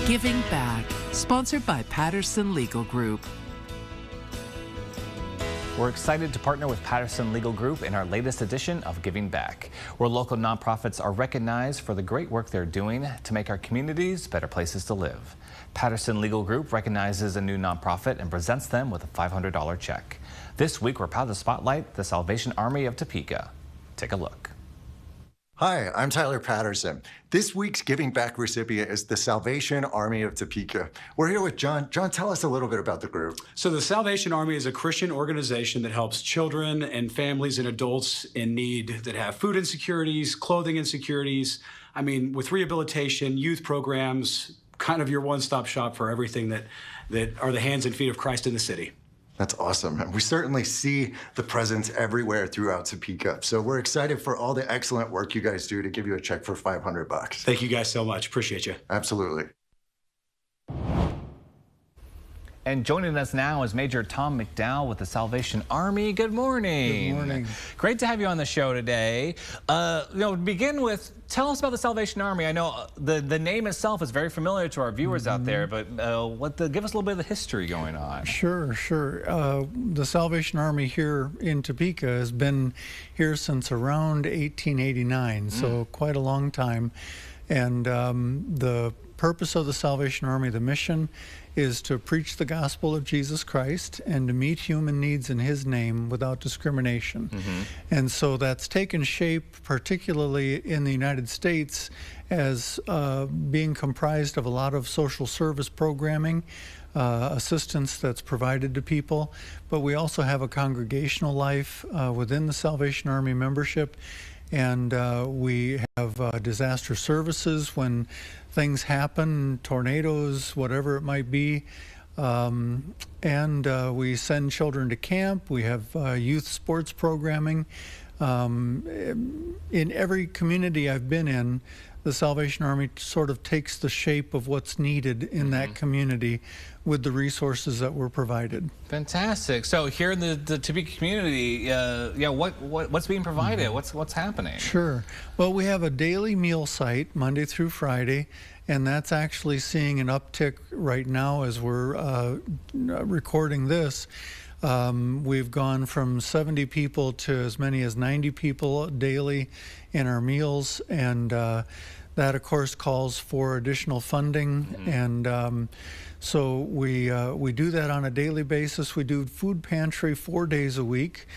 Giving Back, sponsored by Patterson Legal Group. We're excited to partner with Patterson Legal Group in our latest edition of Giving Back, where local nonprofits are recognized for the great work they're doing to make our communities better places to live. Patterson Legal Group recognizes a new nonprofit and presents them with a $500 check. This week, we're proud to spotlight the Salvation Army of Topeka. Take a look. Hi, I'm Tyler Patterson. This week's Giving Back recipient is the Salvation Army of Topeka. We're here with John. John, tell us a little bit about the group. So the Salvation Army is a Christian organization that helps children and families and adults in need that have food insecurities, clothing insecurities. I mean, with rehabilitation, youth programs, kind of your one-stop shop for everything that are the hands and feet of Christ in the city. That's awesome. And we certainly see the presence everywhere throughout Topeka. So we're excited for all the excellent work you guys do to give you a check for $500. Thank you guys so much. Appreciate you. Absolutely. And joining us now is Major Tom McDowell with the Salvation Army. Good morning. Good morning. Great to have you on the show today. To begin with, tell us about the Salvation Army. I know the name itself is very familiar to our viewers out there, but give us a little bit of the history going on. Sure. The Salvation Army here in Topeka has been here since around 1889, so quite a long time. And the purpose of the Salvation Army, the mission, is to preach the gospel of Jesus Christ and to meet human needs in His name without discrimination. And so that's taken shape, particularly in the United States, as being comprised of a lot of social service programming, assistance that's provided to people. But we also have a congregational life within the Salvation Army membership. And we have disaster services when things happen, tornadoes, whatever it might be. And we send children to camp. We have youth sports programming. In every community I've been in, the Salvation Army sort of takes the shape of what's needed in that community with the resources that were provided. Fantastic. So here in the Topeka community, what's being provided? What's happening? Sure. Well, we have a daily meal site Monday through Friday, and that's actually seeing an uptick right now as we're recording this. We've gone from 70 people to as many as 90 people daily in our meals, and that of course calls for additional funding. And so we do that on a daily basis. We do food pantry 4 days a week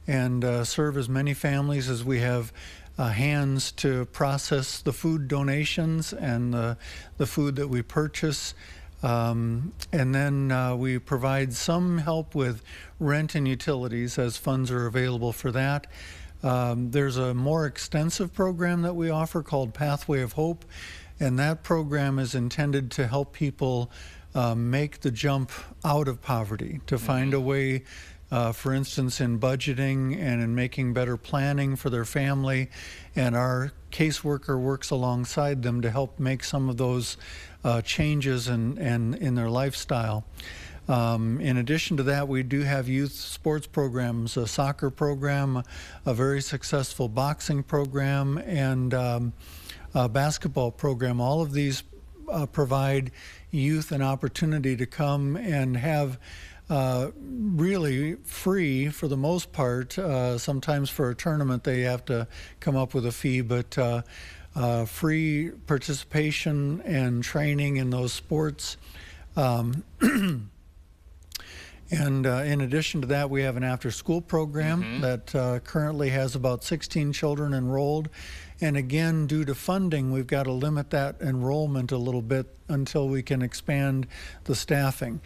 and serve as many families as we have hands to process the food donations and the food that we purchase. And then we provide some help with rent and utilities as funds are available for that. There's a more extensive program that we offer called Pathway of Hope, and that program is intended to help people make the jump out of poverty, to find a way, for instance, in budgeting and in making better planning for their family. And our caseworker works alongside them to help make some of those changes in their lifestyle. In addition to that, we do have youth sports programs, a soccer program, a very successful boxing program, and a basketball program. All of these provide youth an opportunity to come and have really free, for the most part. Sometimes for a tournament they have to come up with a fee, but free participation and training in those sports. And in addition to that, we have an after-school program that currently has about 16 children enrolled. And again, due to funding, we've got to limit that enrollment a little bit until we can expand the staffing.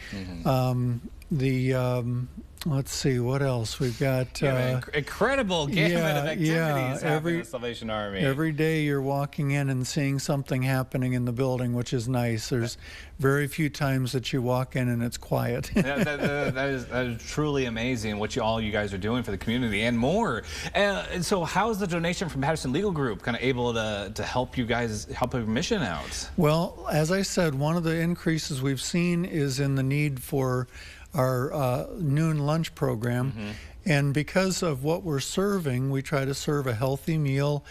Let's see, what else? We've got... incredible gamut of activities happening in the Salvation Army. Every day you're walking in and seeing something happening in the building, which is nice. There's very few times that you walk in and it's quiet. that is truly amazing what all you guys are doing for the community and more. And so how is the donation from Patterson Legal Group kind of able to help you guys, help your mission out? Well, as I said, one of the increases we've seen is in the need for our noon lunch program. And because of what we're serving, we try to serve a healthy meal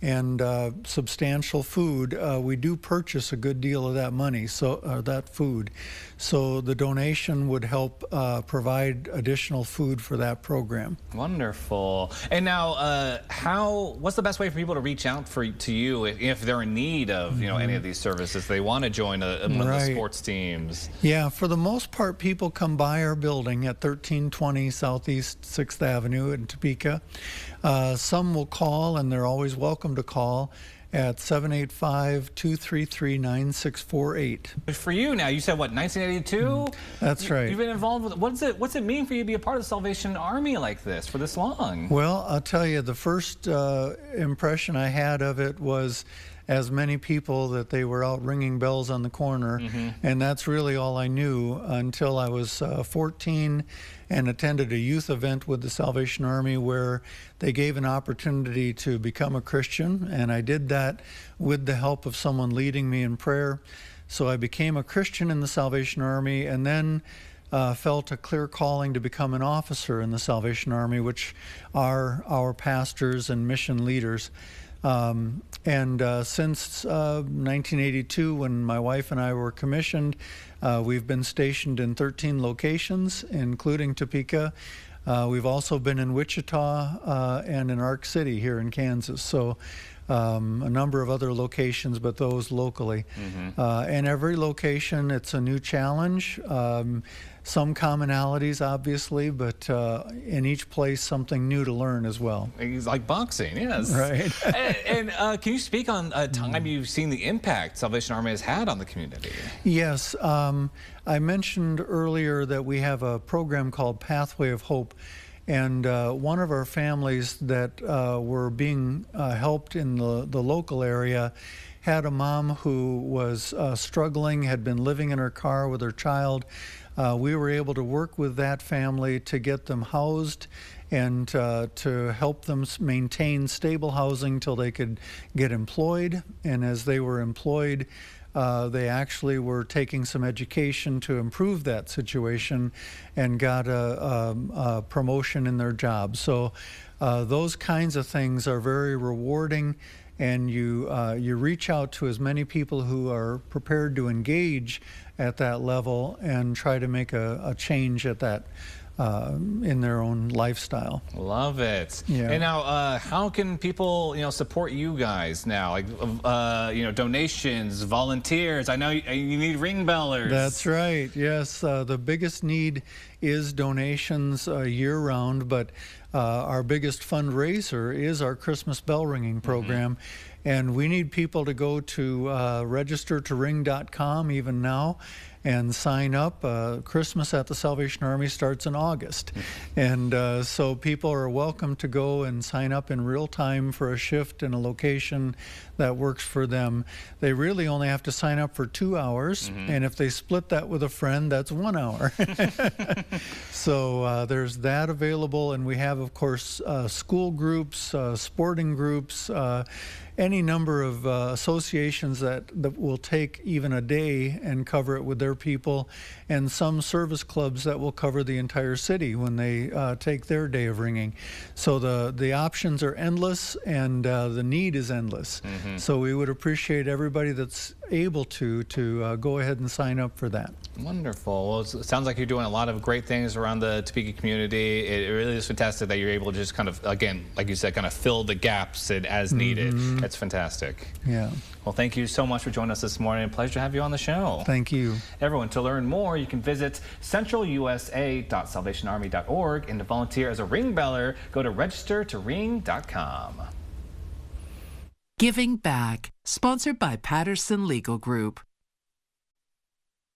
and substantial food, we do purchase a good deal of that money, so that food. So the donation would help provide additional food for that program. Wonderful. And now, what's the best way for people to reach out to you if they're in need of any of these services? They want to join one of the sports teams. Yeah, for the most part, people come by our building at 1320 Southeast 6th Avenue in Topeka. Some will call, and they're always welcome to call, at 785-233-9648. For you now, you said what, 1982? That's right. You've been involved with, what's it mean for you to be a part of the Salvation Army like this for this long? Well, I'll tell you, the first impression I had of it was, as many people, that they were out ringing bells on the corner, and that's really all I knew until I was 14 and attended a youth event with the Salvation Army where they gave an opportunity to become a Christian, and I did that with the help of someone leading me in prayer. So I became a Christian in the Salvation Army, and then felt a clear calling to become an officer in the Salvation Army, which are our pastors and mission leaders. Since 1982, when my wife and I were commissioned, we've been stationed in 13 locations, including Topeka. We've also been in Wichita and in Ark City here in Kansas. So a number of other locations, but those locally. And every location, it's a new challenge. Some commonalities, obviously, but in each place, something new to learn as well. It's like boxing, yes. Right. and can you speak on a time you've seen the impact Salvation Army has had on the community? Yes. I mentioned earlier that we have a program called Pathway of Hope. And one of our families that were being helped in the local area had a mom who was struggling, had been living in her car with her child. We were able to work with that family to get them housed and to help them maintain stable housing till they could get employed. And as they were employed, they actually were taking some education to improve that situation and got a promotion in their job. So those kinds of things are very rewarding, and you reach out to as many people who are prepared to engage at that level and try to make a change at that in their own lifestyle. Love it. Yeah. And now, how can people, support you guys now? Like, donations, volunteers. I know you need ring bellers. That's right. Yes, the biggest need is donations year-round, but our biggest fundraiser is our Christmas bell ringing program. And we need people to go to registertoring.com even now and sign up. Christmas at the Salvation Army starts in August. And so people are welcome to go and sign up in real time for a shift in a location that works for them. They really only have to sign up for 2 hours. And if they split that with a friend, that's 1 hour. So there's that available. And we have, of course, school groups, sporting groups, any number of associations that will take even a day and cover it with their people, and some service clubs that will cover the entire city when they take their day of ringing. So the options are endless, and the need is endless. So we would appreciate everybody that's able to go ahead and sign up for that. Wonderful. Well, it sounds like you're doing a lot of great things around the Topeka community. It really is fantastic that you're able to just kind of, again, like you said, kind of fill the gaps as needed. That's fantastic. Yeah. Well, thank you so much for joining us this morning. Pleasure to have you on the show. Thank you. Everyone, to learn more, you can visit centralusa.salvationarmy.org, and to volunteer as a ring beller, go to registertoring.com. Giving Back, sponsored by Patterson Legal Group.